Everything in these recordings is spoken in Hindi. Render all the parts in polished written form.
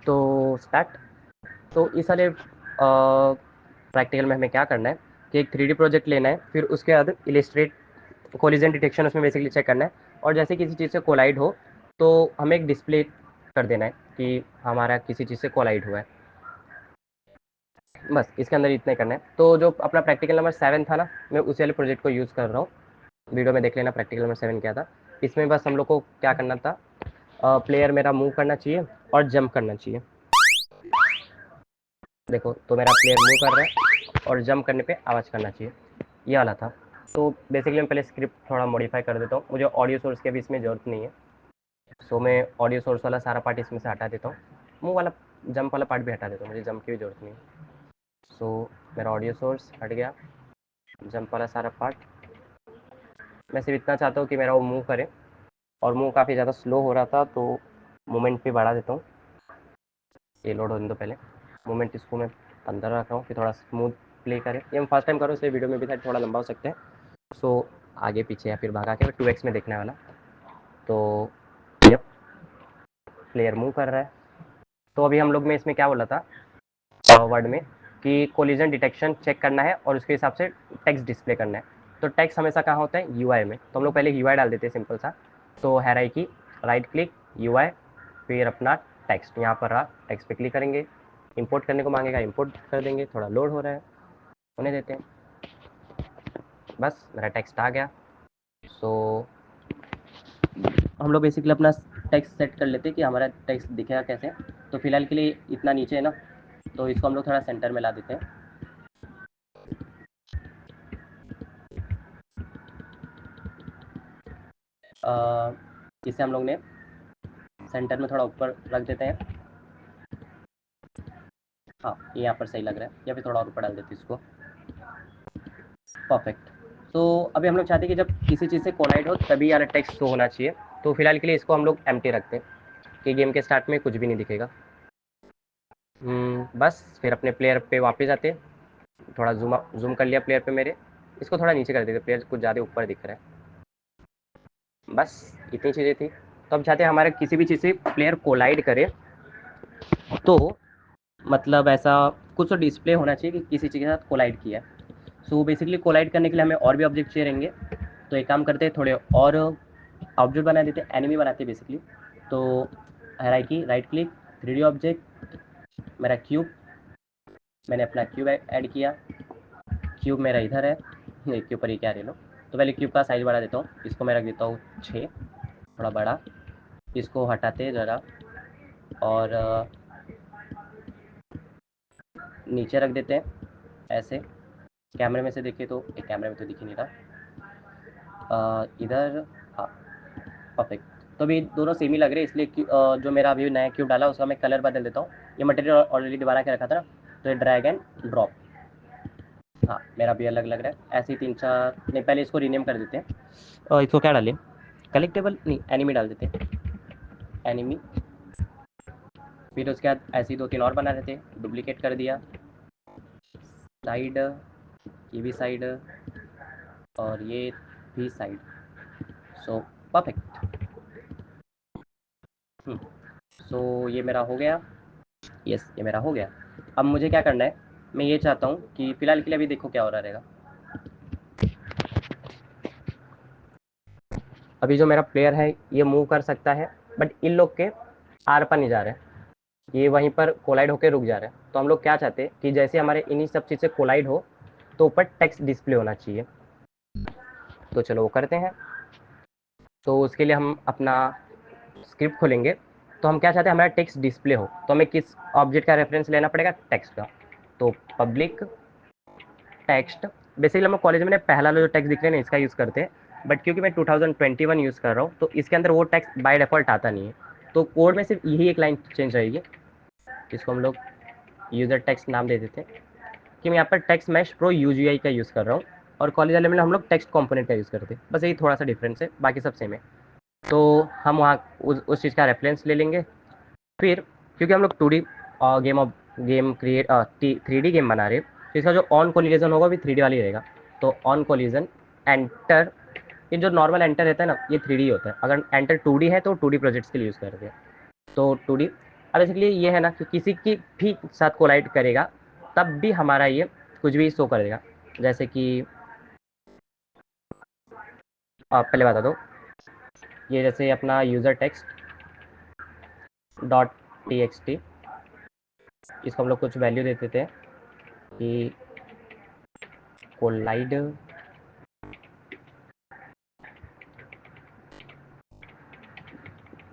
तो स्टार्ट। तो इस वाले प्रैक्टिकल में हमें क्या करना है कि एक 3D प्रोजेक्ट लेना है, फिर उसके बाद इलिस्ट्रेट कोलिजन डिटेक्शन उसमें बेसिकली चेक करना है, और जैसे किसी चीज़ से कोलाइड हो तो हमें एक डिस्प्ले कर देना है कि हमारा किसी चीज़ से कोलाइड हुआ है। बस इसके अंदर इतना ही करना है। तो जो अपना प्रैक्टिकल नंबर 7 था ना, मैं उसी वाले प्रोजेक्ट को यूज़ कर रहा हूँ। वीडियो में देख लेना प्रैक्टिकल नंबर 7 क्या था। इसमें बस हम लोग को क्या करना था, प्लेयर मेरा मूव करना चाहिए और जंप करना चाहिए। देखो तो मेरा प्लेयर मूव कर रहा है और जंप करने पे आवाज़ करना चाहिए, ये वाला था। तो बेसिकली मैं पहले स्क्रिप्ट थोड़ा मॉडिफाई कर देता हूँ, मुझे ऑडियो सोर्स की अभी इसमें ज़रूरत नहीं है। सो मैं ऑडियो सोर्स वाला सारा पार्ट इसमें से हटा देता हूँ, मूव वाला जंप वाला पार्ट भी हटा देता हूँ, मुझे जंप की भी ज़रूरत नहीं है। सो मेरा ऑडियो सोर्स हट गया, जंप वाला सारा पार्ट। मैं सिर्फ इतना चाहता हूँ कि मेरा वो मूव करे, और मूव काफ़ी ज़्यादा स्लो हो रहा था तो मोमेंट पे बढ़ा देता हूँ। ये लोड होने दो पहले, मोमेंट इसको मैं 15 रख रहा हूँ कि थोड़ा स्मूथ प्ले करे। ये हम फर्स्ट टाइम करो इसलिए वीडियो में भी थोड़ा लंबा हो सकते हैं। सो आगे पीछे या फिर भागा के 2x में देखने वाला। तो यप, प्लेयर मूव कर रहा है। तो अभी हम लोग में इसमें क्या बोला था वर्ड में कि कोलिजन डिटेक्शन चेक करना है और उसके हिसाब से टेक्स्ट डिस्प्ले करना है। तो टेक्स्ट हमेशा कहाँ होता है, यूआई में। तो हम लोग पहले यूआई डाल देते हैं सिंपल सा। तो हैराई की राइट क्लिक यूआई, फिर अपना टेक्स्ट यहाँ पर रहा, टेक्स्ट पे क्लिक करेंगे, इंपोर्ट करने को मांगेगा, इंपोर्ट कर देंगे। थोड़ा लोड हो रहा है, होने देते हैं। बस मेरा टेक्स्ट आ गया। सो हम लोग बेसिकली अपना टेक्स्ट सेट कर लेते हैं कि हमारा टेक्स्ट दिखेगा कैसे। तो फिलहाल के लिए इतना नीचे है ना, तो इसको हम लोग थोड़ा सेंटर में ला देते हैं। इसे हम लोग ने सेंटर में थोड़ा ऊपर रख देते हैं। हाँ ये यहाँ पर सही लग रहा है, या फिर थोड़ा और ऊपर डाल देते हैं इसको। परफेक्ट। तो अभी हम लोग चाहते हैं कि जब किसी चीज़ से कोलाइड हो तभी यार टेक्स्ट शो होना चाहिए। तो फिलहाल के लिए इसको हम लोग एम्प्टी रखते हैं कि गेम के स्टार्ट में कुछ भी नहीं दिखेगा। बस फिर अपने प्लेयर पे वापस आते हैं। थोड़ा जूम कर लिया प्लेयर पे मेरे, इसको थोड़ा नीचे कर देते, प्लेयर कुछ ज़्यादा ऊपर दिख रहा है। बस इतनी चीज़ें थी। तो हम चाहते हैं हमारे किसी भी चीज़ से प्लेयर कोलाइड करे तो मतलब ऐसा कुछ तो डिस्प्ले होना चाहिए कि किसी चीज़ के साथ कोलाइड किया है। सो बेसिकली कोलाइड करने के लिए हमें और भी ऑब्जेक्ट चाहिए रहेंगे। तो एक काम करते हैं, थोड़े और ऑब्जेक्ट बना देते हैं, एनिमी बनाते हैं बेसिकली। तो हराई की राइट क्लिक, 3D ऑब्जेक्ट, मेरा क्यूब, मैंने अपना क्यूब ऐड किया। क्यूब मेरा इधर है, इसके ऊपर ये क्या ले लो। तो पहले क्यूब का साइज बढ़ा देता हूँ, इसको मैं रख देता हूँ 6, थोड़ा बड़ा। इसको हटाते ज़रा और नीचे रख देते हैं ऐसे। कैमरे में से देखे तो एक कैमरे में तो दिख ही नहीं रहा, इधर। हाँ परफेक्ट। तो अभी दोनों सेम ही लग रहे हैं, इसलिए जो मेरा अभी नया क्यूब डाला उसका मैं कलर बदल देता हूँ। ये मटेरियल ऑलरेडी दोबारा के रखा था ना, तो ये ड्रैग एंड ड्रॉप। हाँ मेरा भी अलग लग रहा है। ऐसे ही 3-4 नहीं, पहले इसको रीनेम कर देते हैं। और इसको क्या डालें, कलेक्टेबल नहीं, एनिमी डाल देते हैं, एनिमी। फिर उसके बाद ऐसे ही 2-3 और बना देते हैं, डुप्लीकेट कर दिया। साइड, ये भी साइड, और ये भी साइड। So perfect. सो ये मेरा हो गया। यस ये मेरा हो गया। अब मुझे क्या करना है, मैं ये चाहता हूँ कि फ़िलहाल के लिए अभी देखो क्या हो रहा रहेगा। अभी जो मेरा प्लेयर है ये मूव कर सकता है, बट इन लोग के आर पर नहीं जा रहे हैं, ये वहीं पर कोलाइड होकर रुक जा रहे हैं। तो हम लोग क्या चाहते हैं कि जैसे हमारे इन्हीं सब चीज़ से कोलाइड हो तो ऊपर टेक्स्ट डिस्प्ले होना चाहिए। तो चलो वो करते हैं। तो उसके लिए हम अपना स्क्रिप्ट खोलेंगे। तो हम क्या चाहते हैं, हमारा टेक्स्ट डिस्प्ले हो, तो हमें किस ऑब्जेक्ट का रेफरेंस लेना पड़ेगा, टेक्स्ट का। तो पब्लिक टेक्स्ट, बेसिकली हम कॉलेज में पहला जो टेक्स्ट दिख रहे हैं ना इसका यूज़ करते हैं, बट क्योंकि मैं 2021 यूज़ कर रहा हूँ तो इसके अंदर वो टेक्स्ट बाय डिफ़ॉल्ट आता नहीं है। तो कोड में सिर्फ यही एक लाइन चेंज रहेगी, इसको हम लोग यूज़र टेक्स्ट नाम दे देते हैं कि मैं यहाँ पर टेक्स्ट मैश प्रो यूजीआई का यूज़ कर रहा हूँ, और कॉलेज वाले में हम लोग टेक्स्ट कंपोनेंट का यूज़ करते हैं। बस यही थोड़ा सा डिफरेंस है, बाकी सब सेम है। तो हम वहाँ उस चीज़ का रेफरेंस ले लेंगे। फिर क्योंकि हम लोग 2D game create 3D game बना रहे हैं, तो इसका जो ऑन कोलिजन होगा भी 3D वाली रहेगा। तो ऑन कोलिजन एंटर, ये जो नॉर्मल एंटर रहता है ना ये 3D होता है। अगर एंटर 2D है तो 2D प्रोजेक्ट्स के लिए यूज़ करते हैं। तो 2D अब बेसिकली ये है ना कि किसी की भी साथ कोलाइड करेगा तब भी हमारा ये कुछ भी शो करेगा। जैसे कि आप पहले बता दो, ये जैसे अपना user text dot T x T, इसको हम लोग कुछ वैल्यू देते थे कि कोलाइड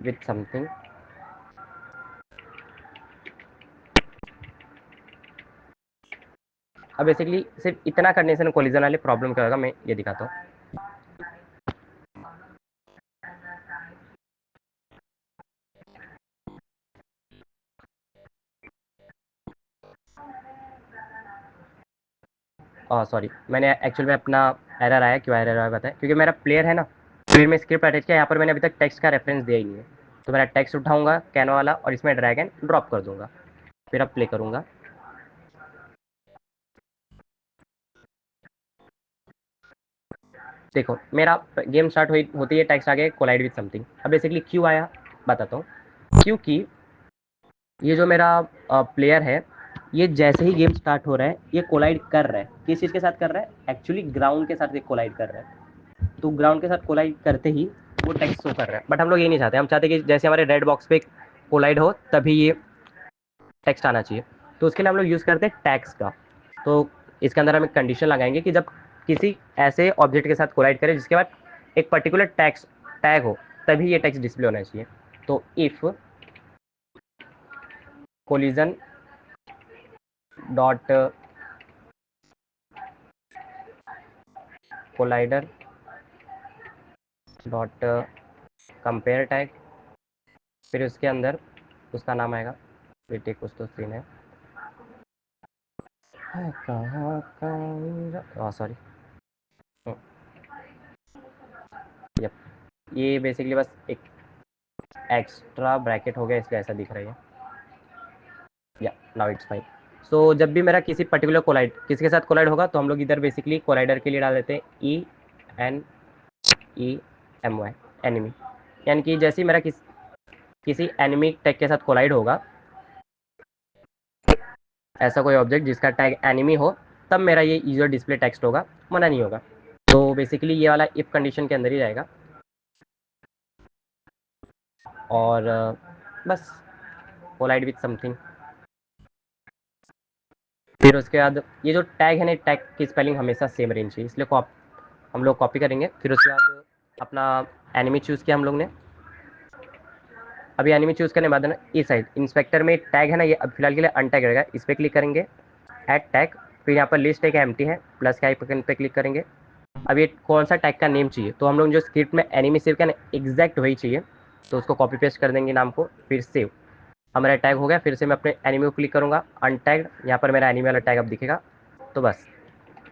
विथ समथिंग। अब बेसिकली सिर्फ इतना करने से ना कोलिजन वाले प्रॉब्लम क्या होगा, मैं ये दिखाता हूँ। सॉरी, मैंने एक्चुअल में अपना एरर आया, क्यों एरर आया बताया, क्योंकि मेरा प्लेयर है ना, प्लेयर में स्क्रिप्ट अटैच किया, यहाँ पर मैंने अभी तक टेक्स्ट का रेफरेंस दिया ही नहीं है। तो मेरा टेक्स्ट उठाऊंगा कैनो वाला और इसमें ड्रैग एंड ड्रॉप कर दूंगा, फिर अब प्ले करूंगा। देखो मेरा गेम स्टार्ट हुई होती है, टेक्स्ट आ गया कोलाइड विद समथिंग। अब बेसिकली क्यों आया बताता हूँ। क्योंकि ये जो मेरा प्लेयर है, ये जैसे ही गेम स्टार्ट हो रहा है ये कोलाइड कर रहा है। किस चीज़ के साथ कर रहा है? एक्चुअली ग्राउंड के साथ कोलाइड कर रहा है। तो ग्राउंड के साथ कोलाइड करते ही वो टेक्स्ट शो कर रहा है, बट हम लोग ये नहीं चाहते। हम चाहते कि जैसे हमारे रेड बॉक्स पे कोलाइड हो तभी ये टेक्स्ट आना चाहिए। तो उसके लिए हम लोग यूज़ करते हैं टैग्स का। तो इसके अंदर हम एक कंडीशन लगाएंगे कि जब किसी ऐसे ऑब्जेक्ट के साथ कोलाइड करें जिसके बाद एक पर्टिकुलर टैग हो, तभी ये टेक्स्ट डिस्प्ले होना चाहिए। तो if collision dot collider dot compare tag, फिर उसके अंदर उसका नाम आएगा, बेटे कुछ तो सीन है कहाँ सॉरी, यप, ये बेसिकली बस एक एक्स्ट्रा ब्रैकेट हो गया इसलिए ऐसा दिख रहा है। या नाउ इट्स फाइन। सो जब भी मेरा किसी पर्टिकुलर कोलाइड किसके साथ कोलाइड होगा तो हम लोग इधर बेसिकली कोलाइडर के लिए डाल देते हैं ENEMY, एनिमी। यानी कि जैसे ही मेरा किसी एनिमी टैग के साथ कोलाइड होगा, ऐसा कोई ऑब्जेक्ट जिसका टैग एनिमी हो, तब मेरा ये यूजर डिस्प्ले टेक्स्ट होगा, मना नहीं होगा। तो बेसिकली ये वाला इफ कंडीशन के अंदर ही जाएगा। और बस कोलाइड विथ समथिंग, फिर उसके बाद ये जो टैग है ना, टैग की स्पेलिंग हमेशा सेम रहनी चाहिए, इसलिए हम लोग कॉपी करेंगे। फिर उसके बाद अपना एनिमी चूज़ किया हम लोग ने। अभी एनिमी चूज़ करने के बाद ना इस साइड इंस्पेक्टर में टैग है ना, ये अब फिलहाल के लिए अनटैग रहेगा। इस पर क्लिक करेंगे, ऐड टैग, फिर यहाँ पर लिस्ट एक एम्प्टी है, प्लस का आइकन पे क्लिक करेंगे। अब ये कौन सा टैग का नेम चाहिए, तो हम लोग जो स्क्रिप्ट में एनिमी सेव किया ना एग्जैक्ट वही चाहिए, तो उसको कॉपी पेस्ट कर देंगे नाम को, फिर सेव। हमारा टैग हो गया। फिर से मैं अपने एनिमी को क्लिक करूँगा, अनटैग्ड, यहाँ पर मेरा एनिमी वाला टैग अब दिखेगा। तो बस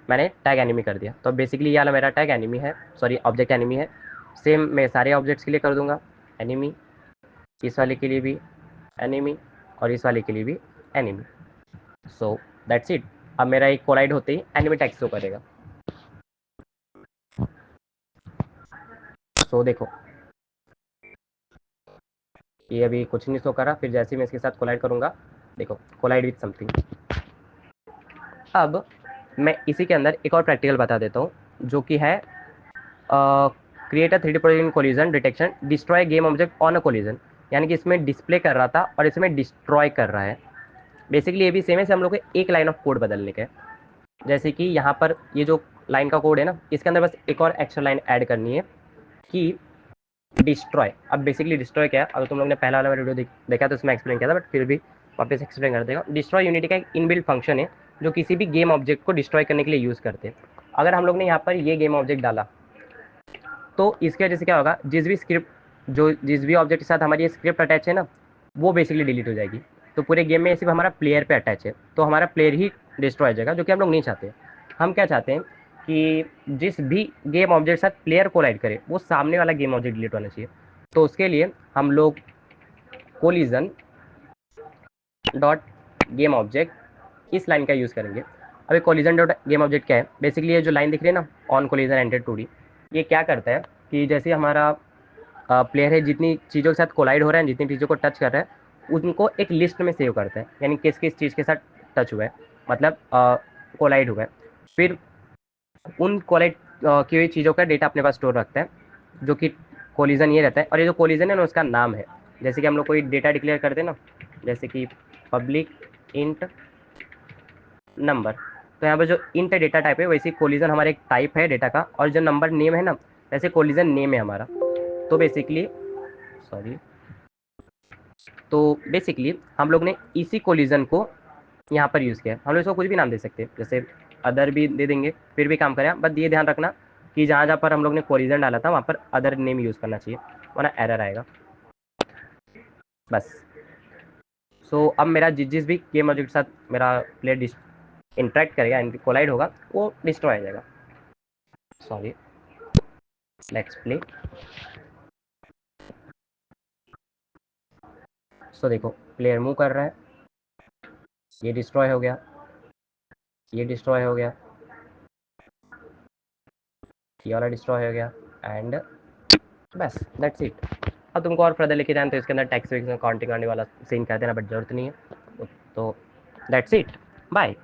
मैंने टैग एनिमी कर दिया। तो बेसिकली ये वाला मेरा टैग एनिमी है, सॉरी ऑब्जेक्ट एनिमी है। सेम मैं सारे ऑब्जेक्ट्स के लिए कर दूंगा एनिमी, इस वाले के लिए भी एनिमी, और इस वाले के लिए भी एनिमी। So that's it. अब मेरा एक कोलाइड होते ही एनिमी टैग शो करेगा। सो देखो ये अभी कुछ नहीं शो करा, फिर जैसे ही मैं इसके साथ कोलाइड करूँगा, देखो कोलाइड विथ समथिंग। अब मैं इसी के अंदर एक और प्रैक्टिकल बता देता हूँ, जो कि है create a 3D project in collision detection, destroy game object on a collision. यानी कि इसमें डिस्प्ले कर रहा था और इसमें डिस्ट्रॉय कर रहा है। बेसिकली ये भी सेम है, से हम लोग को एक लाइन ऑफ कोड बदलने का है। जैसे कि यहाँ पर ये जो लाइन का कोड है ना, इसके अंदर बस एक और एक्स्ट्रा लाइन ऐड करनी है कि डिस्ट्रॉय। अब बेसिकली डिस्ट्रॉय क्या है, अगर तुम लोग ने पहला वाला वीडियो देखा तो उसमें एक्सप्लेन किया था, बट फिर भी वापस एक्सप्लेन कर देगा। डिस्ट्रॉय यूनिटी का एक इनबिल्ट फंक्शन है जो किसी भी गेम ऑब्जेक्ट को डिस्ट्रॉय करने के लिए यूज़ करते हैं। अगर हम लोग ने यहाँ पर ये गेम ऑब्जेक्ट डाला तो इसकी वजह से क्या होगा, जिस भी ऑब्जेक्ट के साथ हमारी ये स्क्रिप्ट अटैच है ना, वो बेसिकली डिलीट हो जाएगी। तो पूरे गेम में सिर्फ हमारा प्लेयर पे अटैच है, तो हमारा प्लेयर ही डिस्ट्रॉय हो जाएगा, जो कि हम लोग नहीं चाहते। हम क्या चाहते हैं कि जिस भी गेम ऑब्जेक्ट के साथ प्लेयर कोलाइड करे वो सामने वाला गेम ऑब्जेक्ट डिलीट होना चाहिए। तो उसके लिए हम लोग कोलिजन डॉट गेम ऑब्जेक्ट इस लाइन का यूज़ करेंगे। अभी कोलिजन डॉट गेम ऑब्जेक्ट क्या है, बेसिकली ये जो लाइन दिख रही है ना, ऑन कोलिजन एंटेड 2D, ये क्या करता है कि जैसे हमारा प्लेयर है जितनी चीज़ों के साथ कोलाइड हो रहा है, जितनी चीज़ों को टच कर रहा है, उनको एक लिस्ट में सेव करते हैं, यानी किस किस चीज़ के साथ टच हुआ है, मतलब कोलाइड हुआ है। फिर उन कोलाइड की हुई चीज़ों का डेटा अपने पास स्टोर रखते हैं, जो कि कोलिजन ये रहता है। और ये जो कोलिजन है ना, उसका नाम है। जैसे कि हम लोग कोई डेटा डिक्लेयर करते हैं ना, जैसे कि पब्लिक इंट नंबर, तो यहाँ पर जो इंट डेटा टाइप है, वैसे कोलिजन हमारा एक टाइप है डेटा का, और जो नंबर नेम है ना, वैसे कोलिजन नेम है हमारा। तो बेसिकली सॉरी तो बेसिकली हम लोग ने इसी कोलिजन को यहाँ पर यूज़ किया है। हम लोग इसको कुछ भी नाम दे सकते हैं, जैसे अदर भी दे देंगे, फिर भी काम करें। बस ये ध्यान रखना कि जहाँ जहाँ पर हम लोग ने कोलिजन डाला था वहाँ पर अदर नेम यूज़ करना चाहिए, वरना एरर आएगा। बस अब मेरा जिस भी गेम ऑब्जेक्ट के साथ मेरा प्लेयर इंटरेक्ट करेगा, कोलाइड होगा, वो डिस्ट्रॉय हो जाएगा। Sorry, let's play. देखो, प्लेयर मूव कर रहा है, ये डिस्ट्रॉय हो गया, ये डिस्ट्रॉय हो गया, ये वाला डिस्ट्रॉय हो गया, एंड बस दैट्स इट। अब तुमको और फर्दर लेके जाए तो इसके अंदर टैक्स काउंटिंग करने वाला सीन कहते हैं ना, बट जरूरत नहीं है। तो दैट्स इट, बाय।